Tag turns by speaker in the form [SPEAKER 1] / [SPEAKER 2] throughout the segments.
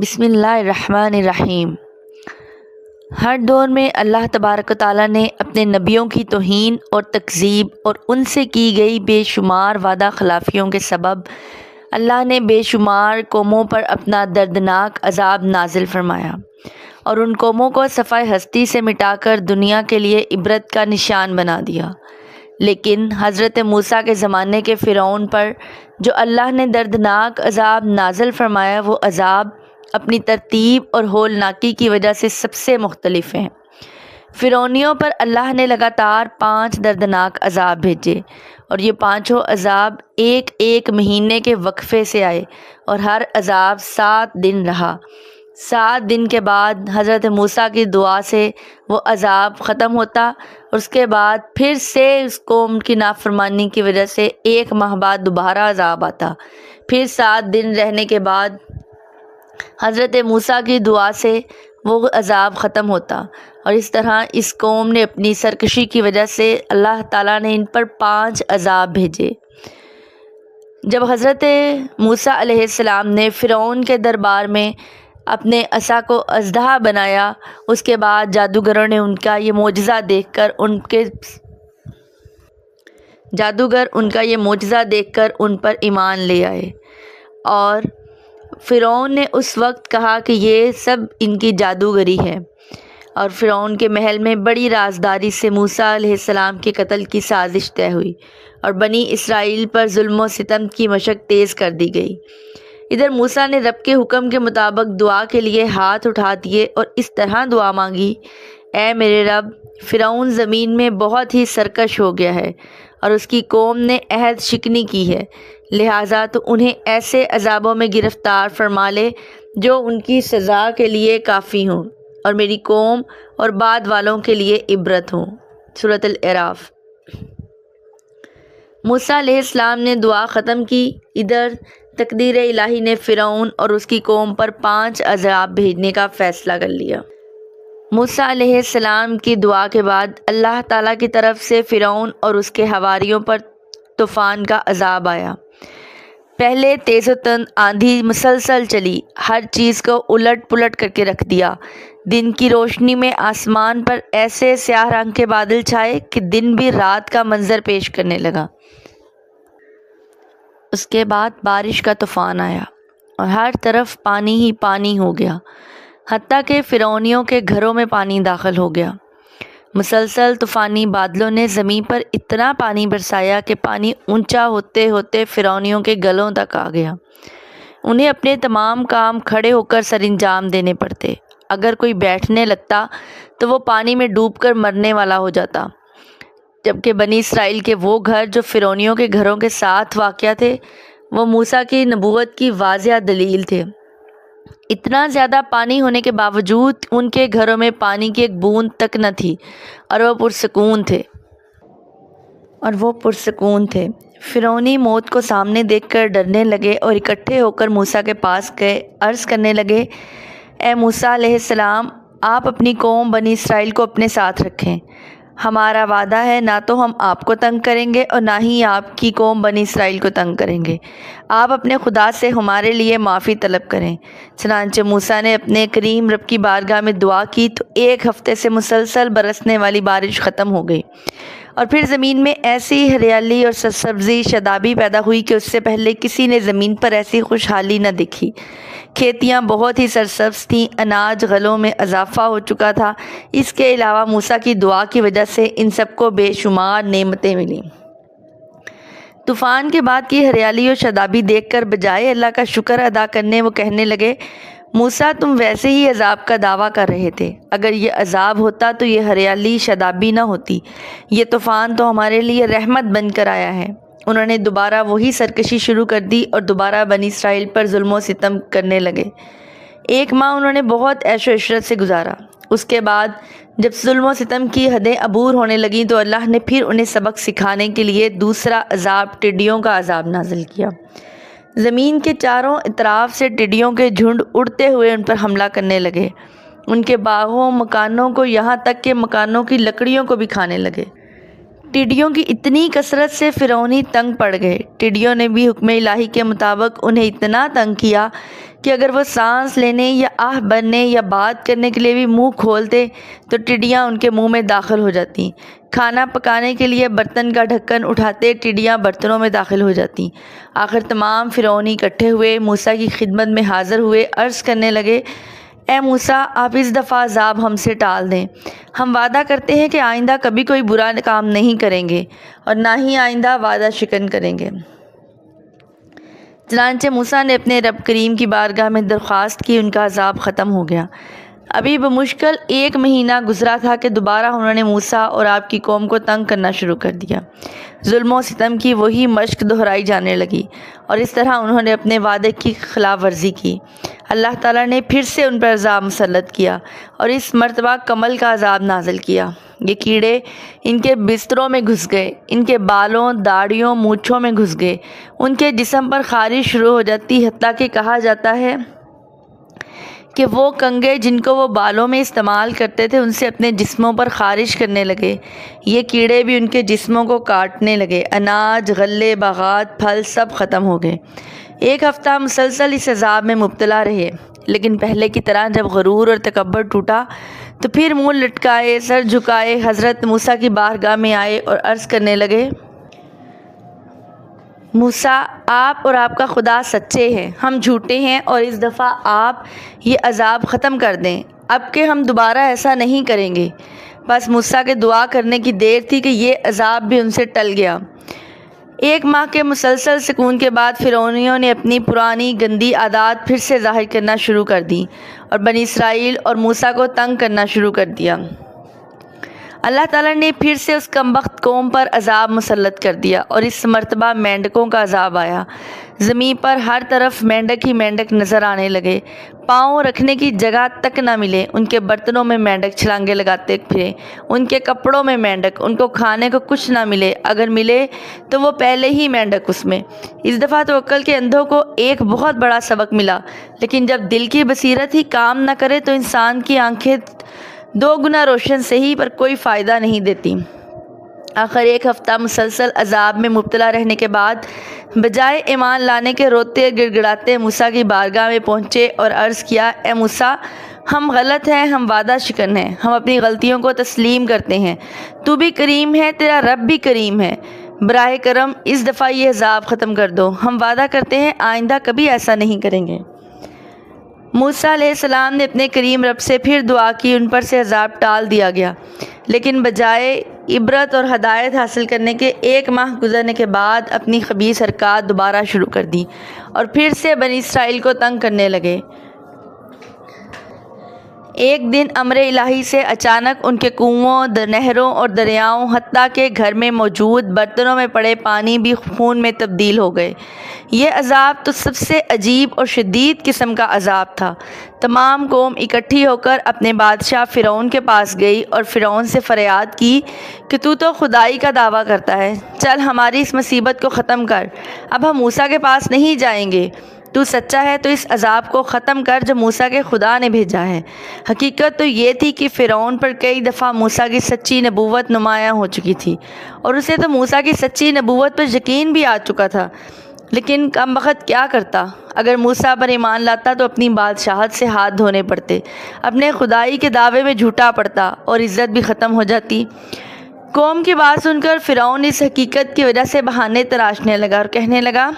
[SPEAKER 1] بسم اللہ الرحمن الرحیم۔ ہر دور میں اللہ تبارک و تعالیٰ نے اپنے نبیوں کی توہین اور تکذیب اور ان سے کی گئی بے شمار وعدہ خلافیوں کے سبب اللہ نے بے شمار قوموں پر اپنا دردناک عذاب نازل فرمایا اور ان قوموں کو صفحہ ہستی سے مٹا کر دنیا کے لیے عبرت کا نشان بنا دیا۔ لیکن حضرت موسیٰ کے زمانے کے فرعون پر جو اللہ نے دردناک عذاب نازل فرمایا، وہ عذاب اپنی ترتیب اور ہولناکی کی وجہ سے سب سے مختلف ہیں۔ فرعونیوں پر اللہ نے لگاتار 5 دردناک عذاب بھیجے اور یہ 5 عذاب ایک ایک مہینے کے وقفے سے آئے اور ہر عذاب 7 دن رہا۔ 7 دن کے بعد حضرت موسیٰ کی دعا سے وہ عذاب ختم ہوتا اور اس کے بعد پھر سے اس قوم کی نافرمانی کی وجہ سے 1 ماہ بعد دوبارہ عذاب آتا۔ پھر 7 دن رہنے کے بعد حضرت موسیٰ کی دعا سے وہ عذاب ختم ہوتا، اور اس طرح اس قوم نے اپنی سرکشی کی وجہ سے اللہ تعالیٰ نے ان پر 5 عذاب بھیجے۔ جب حضرت موسیٰ علیہ السلام نے فرعون کے دربار میں اپنے عصا کو اژدہا بنایا، اس کے بعد جادوگروں نے ان کا یہ معجزہ دیکھ کر ان پر ایمان لے آئے، اور فرعون نے اس وقت کہا کہ یہ سب ان کی جادوگری ہے، اور فرعون کے محل میں بڑی رازداری سے موسیٰ علیہ السلام کے قتل کی سازش طے ہوئی اور بنی اسرائیل پر ظلم و ستم کی مشق تیز کر دی گئی۔ ادھر موسیٰ نے رب کے حکم کے مطابق دعا کے لیے ہاتھ اٹھا دیے اور اس طرح دعا مانگی: اے میرے رب، فرعون زمین میں بہت ہی سرکش ہو گیا ہے اور اس کی قوم نے عہد شکنی کی ہے، لہٰذا تو انہیں ایسے عذابوں میں گرفتار فرما لے جو ان کی سزا کے لیے کافی ہوں اور میری قوم اور بعد والوں کے لیے عبرت ہوں۔ سورۃ الاعراف۔ موسیٰ علیہ السلام نے دعا ختم کی۔ ادھر تقدیر الہی نے فرعون اور اس کی قوم پر 5 عذاب بھیجنے کا فیصلہ کر لیا۔ موسیٰ علیہ السلام کی دعا کے بعد اللہ تعالیٰ کی طرف سے فرعون اور اس کے حواریوں پر طوفان کا عذاب آیا۔ پہلے تیز و تند آندھی مسلسل چلی، ہر چیز کو الٹ پلٹ کر کے رکھ دیا۔ دن کی روشنی میں آسمان پر ایسے سیاہ رنگ کے بادل چھائے کہ دن بھی رات کا منظر پیش کرنے لگا۔ اس کے بعد بارش کا طوفان آیا اور ہر طرف پانی ہی پانی ہو گیا، حتیٰ کہ فرعونیوں کے گھروں میں پانی داخل ہو گیا۔ مسلسل طوفانی بادلوں نے زمین پر اتنا پانی برسایا کہ پانی اونچا ہوتے ہوتے فرعونیوں کے گلوں تک آ گیا۔ انہیں اپنے تمام کام کھڑے ہو کر سر انجام دینے پڑتے۔ اگر کوئی بیٹھنے لگتا تو وہ پانی میں ڈوب کر مرنے والا ہو جاتا، جبکہ بنی اسرائیل کے وہ گھر جو فرعونیوں کے گھروں کے ساتھ واقع تھے، وہ موسیٰ کی نبوت کی واضح دلیل تھے۔ اتنا زیادہ پانی ہونے کے باوجود ان کے گھروں میں پانی کی ایک بوند تک نہ تھی اور وہ پرسکون تھے۔ فرعونی موت کو سامنے دیکھ کر ڈرنے لگے اور اکٹھے ہو کر موسیٰ کے پاس گئے، عرض کرنے لگے: اے موسیٰ علیہ السلام، آپ اپنی قوم بنی اسرائیل کو اپنے ساتھ رکھیں۔ ہمارا وعدہ ہے نہ تو ہم آپ کو تنگ کریں گے اور نہ ہی آپ کی قوم بنی اسرائیل کو تنگ کریں گے۔ آپ اپنے خدا سے ہمارے لیے معافی طلب کریں۔ چنانچہ موسیٰ نے اپنے کریم رب کی بارگاہ میں دعا کی تو 1 ہفتے سے مسلسل برسنے والی بارش ختم ہو گئی، اور پھر زمین میں ایسی ہریالی اور سرسبزی شادابی پیدا ہوئی کہ اس سے پہلے کسی نے زمین پر ایسی خوشحالی نہ دیکھی۔ کھیتیاں بہت ہی سرسبز تھیں، اناج غلوں میں اضافہ ہو چکا تھا۔ اس کے علاوہ موسیٰ کی دعا کی وجہ سے ان سب کو بے شمار نعمتیں ملیں۔ طوفان کے بعد کی ہریالی اور شادابی دیکھ کر بجائے اللہ کا شکر ادا کرنے وہ کہنے لگے: موسیٰ، تم ویسے ہی عذاب کا دعویٰ کر رہے تھے، اگر یہ عذاب ہوتا تو یہ ہریالی شادابی نہ ہوتی۔ یہ طوفان تو ہمارے لیے رحمت بن کر آیا ہے۔ انہوں نے دوبارہ وہی سرکشی شروع کر دی اور دوبارہ بنی اسرائیل پر ظلم و ستم کرنے لگے۔ 1 ماہ انہوں نے بہت عیش و عشرت سے گزارا۔ اس کے بعد جب ظلم و ستم کی حدیں عبور ہونے لگیں تو اللہ نے پھر انہیں سبق سکھانے کے لیے دوسرا عذاب، ٹڈیوں کا عذاب نازل کیا۔ زمین کے چاروں اطراف سے ٹڈیوں کے جھنڈ اڑتے ہوئے ان پر حملہ کرنے لگے، ان کے باغوں، مکانوں کو، یہاں تک کہ مکانوں کی لکڑیوں کو بھی کھانے لگے۔ ٹڈیوں کی اتنی کثرت سے فرعونی تنگ پڑ گئے۔ ٹڈیوں نے بھی حکم الہی کے مطابق انہیں اتنا تنگ کیا کہ اگر وہ سانس لینے یا آہ بھرنے یا بات کرنے کے لیے بھی منہ کھولتے تو ٹڈیاں ان کے منہ میں داخل ہو جاتیں۔ کھانا پکانے کے لیے برتن کا ڈھکن اٹھاتے ٹڈیاں برتنوں میں داخل ہو جاتیں۔ آخر تمام فرعونی اکٹھے ہوئے موسیٰ کی خدمت میں حاضر ہوئے، عرض کرنے لگے، اے موسیٰ، آپ اس دفعہ عذاب ہم سے ٹال دیں۔ ہم وعدہ کرتے ہیں کہ آئندہ کبھی کوئی برا کام نہیں کریں گے اور نہ ہی آئندہ وعدہ شکن کریں گے۔ چنانچہ موسیٰ نے اپنے رب کریم کی بارگاہ میں درخواست کی، ان کا عذاب ختم ہو گیا۔ ابھی بمشکل 1 مہینہ گزرا تھا کہ دوبارہ انہوں نے موسیٰ اور آپ کی قوم کو تنگ کرنا شروع کر دیا۔ ظلم و ستم کی وہی مشق دہرائی جانے لگی اور اس طرح انہوں نے اپنے وعدے کی خلاف ورزی کی۔ اللہ تعالیٰ نے پھر سے ان پر عذاب مسلط کیا اور اس مرتبہ کمل کا عذاب نازل کیا۔ یہ کیڑے ان کے بستروں میں گھس گئے، ان کے بالوں، داڑھیوں، مونچھوں میں گھس گئے، ان کے جسم پر خارش شروع ہو جاتی، حتیٰ کہ کہا جاتا ہے کہ وہ کنگھے جن کو وہ بالوں میں استعمال کرتے تھے ان سے اپنے جسموں پر خارش کرنے لگے۔ یہ کیڑے بھی ان کے جسموں کو کاٹنے لگے۔ اناج، غلے، باغات، پھل سب ختم ہو گئے۔ 1 ہفتہ مسلسل اس عذاب میں مبتلا رہے، لیکن پہلے کی طرح جب غرور اور تکبر ٹوٹا تو پھر منہ لٹکائے، سر جھکائے حضرت موسیٰ کی بارگاہ میں آئے اور عرض کرنے لگے، موسیٰ، آپ اور آپ کا خدا سچے ہیں، ہم جھوٹے ہیں، اور اس دفعہ آپ یہ عذاب ختم کر دیں، اب کہ ہم دوبارہ ایسا نہیں کریں گے۔ بس موسیٰ کے دعا کرنے کی دیر تھی کہ یہ عذاب بھی ان سے ٹل گیا۔ 1 ماہ کے مسلسل سکون کے بعد فرعونیوں نے اپنی پرانی گندی عادات پھر سے ظاہر کرنا شروع کر دی اور بنی اسرائیل اور موسیٰ کو تنگ کرنا شروع کر دیا۔ اللہ تعالیٰ نے پھر سے اس کمبخت قوم پر عذاب مسلط کر دیا اور اس مرتبہ مینڈکوں کا عذاب آیا۔ زمین پر ہر طرف مینڈک ہی مینڈک نظر آنے لگے، پاؤں رکھنے کی جگہ تک نہ ملے۔ ان کے برتنوں میں مینڈک چھلانگے لگاتے پھرے، ان کے کپڑوں میں مینڈک، ان کو کھانے کو کچھ نہ ملے، اگر ملے تو وہ پہلے ہی مینڈک اس میں۔ اس دفعہ تو عقل کے اندھوں کو ایک بہت بڑا سبق ملا، لیکن جب دل کی بصیرت ہی کام نہ کرے تو انسان کی آنکھیں 2 گنا روشن سے ہی پر کوئی فائدہ نہیں دیتی۔ آخر 1 ہفتہ مسلسل عذاب میں مبتلا رہنے کے بعد بجائے ایمان لانے کے روتے گڑ گڑاتے موسیٰ کی بارگاہ میں پہنچے اور عرض کیا، اے موسیٰ، ہم غلط ہیں، ہم وعدہ شکن ہیں، ہم اپنی غلطیوں کو تسلیم کرتے ہیں، تو بھی کریم ہے، تیرا رب بھی کریم ہے، براہ کرم اس دفعہ یہ عذاب ختم کر دو، ہم وعدہ کرتے ہیں آئندہ کبھی ایسا نہیں کریں گے۔ موسیٰ علیہ السلام نے اپنے کریم رب سے پھر دعا کی، ان پر سے عذاب ٹال دیا گیا، لیکن بجائے عبرت اور ہدایت حاصل کرنے کے 1 ماہ گزرنے کے بعد اپنی خبیث حرکات دوبارہ شروع کر دی اور پھر سے بنی اسرائیل کو تنگ کرنے لگے۔ ایک دن امر الہی سے اچانک ان کے کنوؤں، نہروں اور دریاؤں، حتیٰ کہ گھر میں موجود برتنوں میں پڑے پانی بھی خون میں تبدیل ہو گئے۔ یہ عذاب تو سب سے عجیب اور شدید قسم کا عذاب تھا۔ تمام قوم اکٹھی ہو کر اپنے بادشاہ فرعون کے پاس گئی اور فرعون سے فریاد کی کہ تو خدائی کا دعویٰ کرتا ہے، چل ہماری اس مصیبت کو ختم کر، اب ہم موسیٰ کے پاس نہیں جائیں گے۔ تو سچا ہے تو اس عذاب کو ختم کر جو موسیٰ کے خدا نے بھیجا ہے۔ حقیقت تو یہ تھی کہ فرعون پر کئی دفعہ موسیٰ کی سچی نبوت نمایاں ہو چکی تھی اور اسے تو موسیٰ کی سچی نبوت پر یقین بھی آ چکا تھا، لیکن کم بخت کیا کرتا؟ اگر موسیٰ پر ایمان لاتا تو اپنی بادشاہت سے ہاتھ دھونے پڑتے، اپنے خدائی کے دعوے میں جھوٹا پڑتا اور عزت بھی ختم ہو جاتی۔ قوم کی بات سن کر فرعون اس حقیقت کی وجہ سے بہانے تراشنے لگا اور کہنے لگا،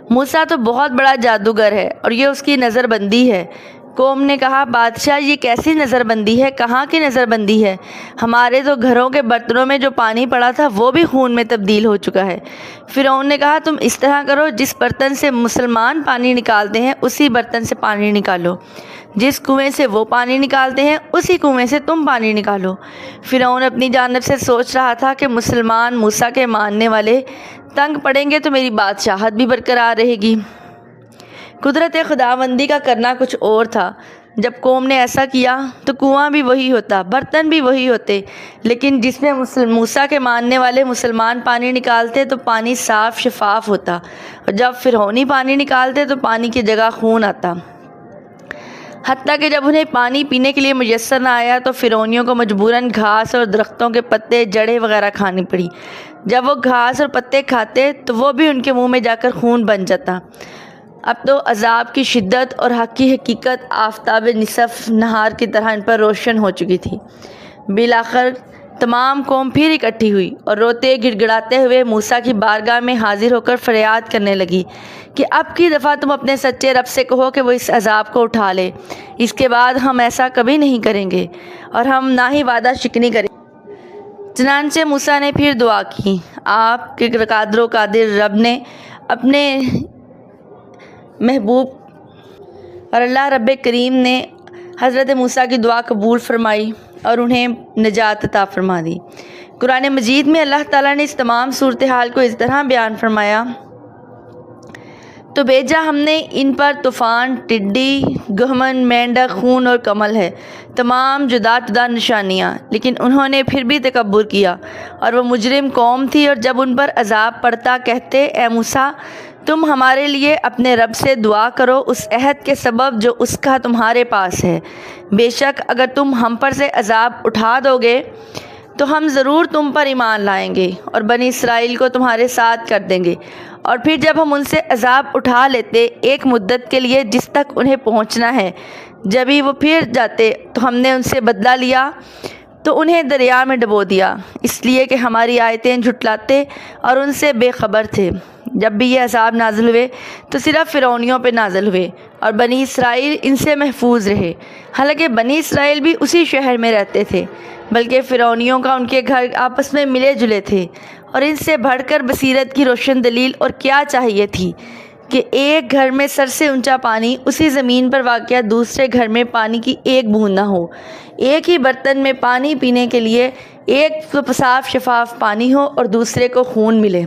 [SPEAKER 1] موسیٰ تو بہت بڑا جادوگر ہے اور یہ اس کی نظر بندی ہے۔ قوم نے کہا، بادشاہ یہ کیسی نظر بندی ہے؟ کہاں کی نظر بندی ہے؟ ہمارے تو گھروں کے برتنوں میں جو پانی پڑا تھا وہ بھی خون میں تبدیل ہو چکا ہے۔ فرعون نے کہا، تم اس طرح کرو، جس برتن سے مسلمان پانی نکالتے ہیں اسی برتن سے پانی نکالو، جس کنویں سے وہ پانی نکالتے ہیں اسی کنویں سے تم پانی نکالو۔ فرعون اپنی جانب سے سوچ رہا تھا کہ مسلمان موسیٰ کے ماننے والے تنگ پڑیں گے تو میری بادشاہت بھی برقرار رہے گی۔ قدرت خداوندی کا کرنا کچھ اور تھا۔ جب قوم نے ایسا کیا تو کنواں بھی وہی ہوتا، برتن بھی وہی ہوتے، لیکن جس میں موسیٰ کے ماننے والے مسلمان پانی نکالتے تو پانی صاف شفاف ہوتا، اور جب فرعونی پانی نکالتے تو پانی کی جگہ خون آتا۔ حتیٰ کہ جب انہیں پانی پینے کے لیے میسر نہ آیا تو فرعونیوں کو مجبوراً گھاس اور درختوں کے پتے، جڑیں وغیرہ کھانی پڑی۔ جب وہ گھاس اور پتے کھاتے تو وہ بھی ان کے منہ میں جا کر خون بن جاتا۔ اب تو عذاب کی شدت اور حق کی حقیقت آفتاب نصف نہار کی طرح ان پر روشن ہو چکی تھی۔ بالآخر تمام قوم پھر اکٹھی ہوئی اور روتے گڑ گڑاتے ہوئے موسیٰ کی بارگاہ میں حاضر ہو کر فریاد کرنے لگی کہ اب کی دفعہ تم اپنے سچے رب سے کہو کہ وہ اس عذاب کو اٹھا لے، اس کے بعد ہم ایسا کبھی نہیں کریں گے اور ہم نہ ہی وعدہ شکنی کریں گے۔ چنانچہ موسیٰ نے پھر دعا کی۔ آپ کے قادر و قادر رب نے اپنے محبوب اور اللہ رب کریم نے حضرت موسیٰ کی دعا قبول فرمائی اور انہیں نجات عطا فرما دی۔ قرآن مجید میں اللہ تعالیٰ نے اس تمام صورتحال کو اس طرح بیان فرمایا، تو بھیجا ہم نے ان پر طوفان، ٹڈی، گہمن، مینڈک، خون اور کمل ہے، تمام جدا جدا نشانیاں، لیکن انہوں نے پھر بھی تکبر کیا اور وہ مجرم قوم تھی۔ اور جب ان پر عذاب پڑتا کہتے، اے موسیٰ تم ہمارے لیے اپنے رب سے دعا کرو اس عہد کے سبب جو اس کا تمہارے پاس ہے، بے شک اگر تم ہم پر سے عذاب اٹھا دو گے تو ہم ضرور تم پر ایمان لائیں گے اور بنی اسرائیل کو تمہارے ساتھ کر دیں گے۔ اور پھر جب ہم ان سے عذاب اٹھا لیتے ایک مدت کے لیے جس تک انہیں پہنچنا ہے، جب ہی وہ پھر جاتے تو ہم نے ان سے بدلہ لیا تو انہیں دریا میں ڈبو دیا، اس لیے کہ ہماری آیتیں جھٹلاتے اور ان سے بے خبر تھے۔ جب بھی یہ عذاب نازل ہوئے تو صرف فرعونیوں پہ نازل ہوئے اور بنی اسرائیل ان سے محفوظ رہے، حالانکہ بنی اسرائیل بھی اسی شہر میں رہتے تھے، بلکہ فرعونیوں کا ان کے گھر آپس میں ملے جلے تھے۔ اور ان سے بڑھ کر بصیرت کی روشن دلیل اور کیا چاہیے تھی کہ ایک گھر میں سر سے اونچا پانی اسی زمین پر واقع دوسرے گھر میں پانی کی ایک بوند نہ ہو، ایک ہی برتن میں پانی پینے کے لیے ایک تو صاف شفاف پانی ہو اور دوسرے کو خون ملے۔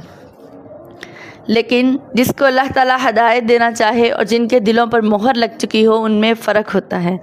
[SPEAKER 1] لیکن جس کو اللہ تعالیٰ ہدایت دینا چاہے اور جن کے دلوں پر مہر لگ چکی ہو ان میں فرق ہوتا ہے۔